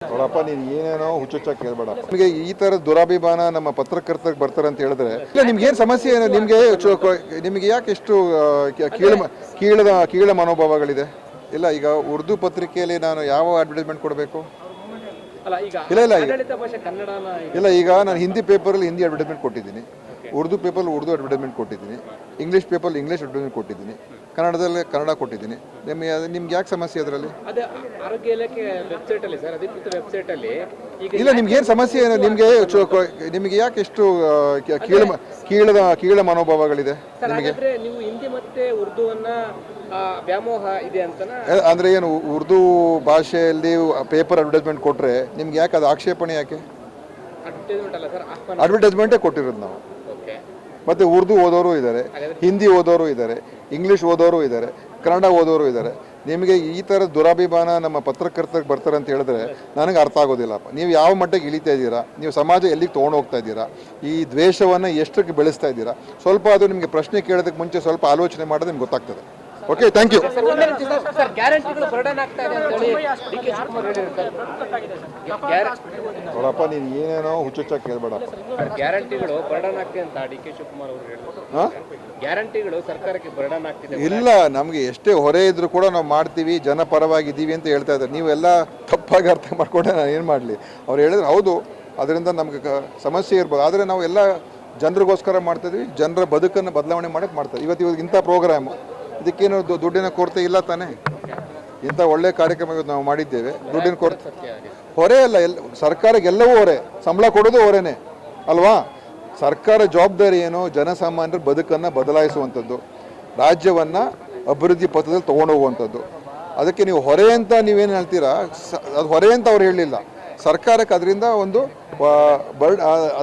ಅವರಪ್ಪ ನೀನು ಏನೇನೋ ಹುಚ್ಚುಚ್ಚಾಗಿ ಕೇಳಬೇಡ. ನಿಮಗೆ ಈ ಥರದ ದುರಾಭಿಮಾನ ನಮ್ಮ ಪತ್ರಕರ್ತರಿಗೆ ಬರ್ತಾರೆ ಅಂತ ಹೇಳಿದ್ರೆ ಇಲ್ಲ, ನಿಮ್ಗೆ ಏನು ಸಮಸ್ಯೆ ಏನು? ನಿಮಗೆ ಯಾಕೆ ಎಷ್ಟು ಕೀಳ ಮನೋಭಾವಗಳಿದೆ? ಇಲ್ಲ, ಈಗ ಉರ್ದು ಪತ್ರಿಕೆಯಲ್ಲಿ ನಾನು ಯಾವ ಅಡ್ವರ್ಟೈಸ್ಮೆಂಟ್ ಕೊಡಬೇಕು? ಇಲ್ಲ, ಈಗ ನಾನು ಹಿಂದಿ ಪೇಪರಲ್ಲಿ ಹಿಂದಿ ಅಡ್ವರ್ಟೈಸ್ಮೆಂಟ್ ಕೊಟ್ಟಿದ್ದೀನಿ, ಉರ್ದು ಪೇಪರ್ ಉರ್ದು ಅಡ್ವರ್ಟೈಸ್ಮೆಂಟ್ ಕೊಟ್ಟಿದ್ದೀನಿ, ಇಂಗ್ಲೀಷ್ ಪೇಪರ್ ಇಂಗ್ಲೀಷ್ ಅಡ್ವರ್ಟೈಸ್ಮೆಂಟ್ ಕೊಟ್ಟಿದ್ದೀನಿ, ಕನ್ನಡದಲ್ಲಿ ಕನ್ನಡ ಕೊಟ್ಟಿದ್ದೀನಿ. ನಿಮ್ಗೆ ಯಾಕೆ ಸಮಸ್ಯೆ ಅದರಲ್ಲಿ? ಇಲ್ಲ, ನಿಮ್ಗೆ ಏನು ಸಮಸ್ಯೆ ಏನು? ನಿಮಗೆ ಯಾಕೆ ಎಷ್ಟು ಕೀಳ ಮನೋಭಾವಗಳಿದೆ ನಿಮಗೆ? ವ್ಯಾಮೋಹ ಇದೆ ಅಂತ ಅಂದ್ರೆ ಏನು? ಉರ್ದು ಭಾಷೆಯಲ್ಲಿ ಪೇಪರ್ ಅಡ್ವರ್ಟೈಸ್ಮೆಂಟ್ ಕೊಟ್ರೆ ನಿಮ್ಗೆ ಯಾಕೆ ಅದು ಆಕ್ಷೇಪಣೆ? ಯಾಕೆ ಅಡ್ವರ್ಟೈಸ್ಮೆಂಟೇ ಕೊಟ್ಟಿರೋದು ನಾವು. ಮತ್ತೆ ಉರ್ದು ಓದೋರು ಇದ್ದಾರೆ, ಹಿಂದಿ ಓದೋರು ಇದ್ದಾರೆ, ಇಂಗ್ಲೀಷ್ ಓದೋರು ಇದ್ದಾರೆ, ಕನ್ನಡ ಓದೋರು ಇದ್ದಾರೆ. ನಿಮಗೆ ಈ ಥರ ದುರಾಭಿಮಾನ ನಮ್ಮ ಪತ್ರಕರ್ತರಿಗೆ ಬರ್ತಾರೆ ಅಂತ ಹೇಳಿದ್ರೆ ನನಗೆ ಅರ್ಥ ಆಗೋದಿಲ್ಲಪ್ಪ. ನೀವು ಯಾವ ಮಟ್ಟಿಗೆ ಇಳಿತಾ ಇದ್ದೀರಾ, ನೀವು ಸಮಾಜ ಎಲ್ಲಿಗೆ ತೊಗೊಂಡು ಹೋಗ್ತಾ ಇದ್ದೀರಾ, ಈ ದ್ವೇಷವನ್ನು ಎಷ್ಟಕ್ಕೆ ಬೆಳೆಸ್ತಾ ಇದ್ದೀರಾ, ಸ್ವಲ್ಪ ಅದು ನಿಮಗೆ ಪ್ರಶ್ನೆ ಕೇಳೋದಕ್ಕೆ ಮುಂಚೆ ಸ್ವಲ್ಪ ಆಲೋಚನೆ ಮಾಡೋದು ನಿಮ್ಗೆ ಗೊತ್ತಾಗ್ತದೆ. Okay, thank you. ಅವರಪ್ಪ ನೀನು ಏನೇನೋ ಹುಚ್ಚುಚ್ಚಾಗಿ ಕೇಳಬೇಡ. ಗ್ಯಾರಂಟಿಗಳು ಬರ್ಡನ್ ಆಗ್ತಿದೆ ಅಂತ ಡಿ.ಕೆ. ಶಿವಕುಮಾರ್ ಅವರು ಹೇಳಿದ್ರು. ಗ್ಯಾರಂಟಿಗಳು ಸರ್ಕಾರಕ್ಕೆ ಬರ್ಡನ್ ಆಗ್ತಿದೆ. ಇಲ್ಲ, ನಮಗೆ ಎಷ್ಟೇ ಹೊರೆ ಇದ್ರೂ ಕೂಡ ನಾವು ಮಾಡ್ತೀವಿ, ಜನಪರವಾಗಿದ್ದೀವಿ ಅಂತ ಹೇಳ್ತಾ ಇದ್ದಾರೆ. ನೀವೆಲ್ಲ ತಪ್ಪಾಗಿ ಅರ್ಥ ಮಾಡ್ಕೊಂಡೆ ನಾನು ಏನು ಮಾಡಲಿ? ಅವ್ರು ಹೇಳಿದ್ರು ಹೌದು, ಅದರಿಂದ ನಮಗೆ ಸಮಸ್ಯೆ ಇರ್ಬೋದು, ಆದರೆ ನಾವು ಎಲ್ಲ ಜನರಿಗೋಸ್ಕರ ಮಾಡ್ತಾಯಿದ್ವಿ, ಜನರ ಬದುಕನ್ನು ಬದಲಾವಣೆ ಮಾಡೋಕ್ಕೆ ಮಾಡ್ತೀವಿ. ಇವತ್ತು ಇಂಥ ಪ್ರೋಗ್ರಾಮು, ಇದಕ್ಕೇನು ದುಡ್ಡಿನ ಕೊರತೆ ಇಲ್ಲ ತಾನೇ? ಇಂಥ ಒಳ್ಳೆಯ ಕಾರ್ಯಕ್ರಮ ಇವತ್ತು ನಾವು ಮಾಡಿದ್ದೇವೆ. ದುಡ್ಡಿನ ಕೊರತೆ ಹೊರೆ ಅಲ್ಲ, ಸರ್ಕಾರಕ್ಕೆ ಎಲ್ಲವೂ ಹೊರೆ, ಸಂಬಳ ಕೊಡೋದು ಹೊರೆನೇ ಅಲ್ವಾ? ಸರ್ಕಾರ ಜವಾಬ್ದಾರಿ ಏನು? ಜನಸಾಮಾನ್ಯರ ಬದುಕನ್ನು ಬದಲಾಯಿಸುವಂಥದ್ದು, ರಾಜ್ಯವನ್ನು ಅಭಿವೃದ್ಧಿ ಪಥದಲ್ಲಿ ತೊಗೊಂಡು ಹೋಗುವಂಥದ್ದು. ಅದಕ್ಕೆ ನೀವು ಹೊರೆ ಅಂತ ನೀವೇನು ಹೇಳ್ತೀರಾ, ಅದು ಹೊರೆ ಅಂತ ಅವ್ರು ಹೇಳಲಿಲ್ಲ. ಸರ್ಕಾರಕ್ಕೆ ಅದರಿಂದ ಒಂದು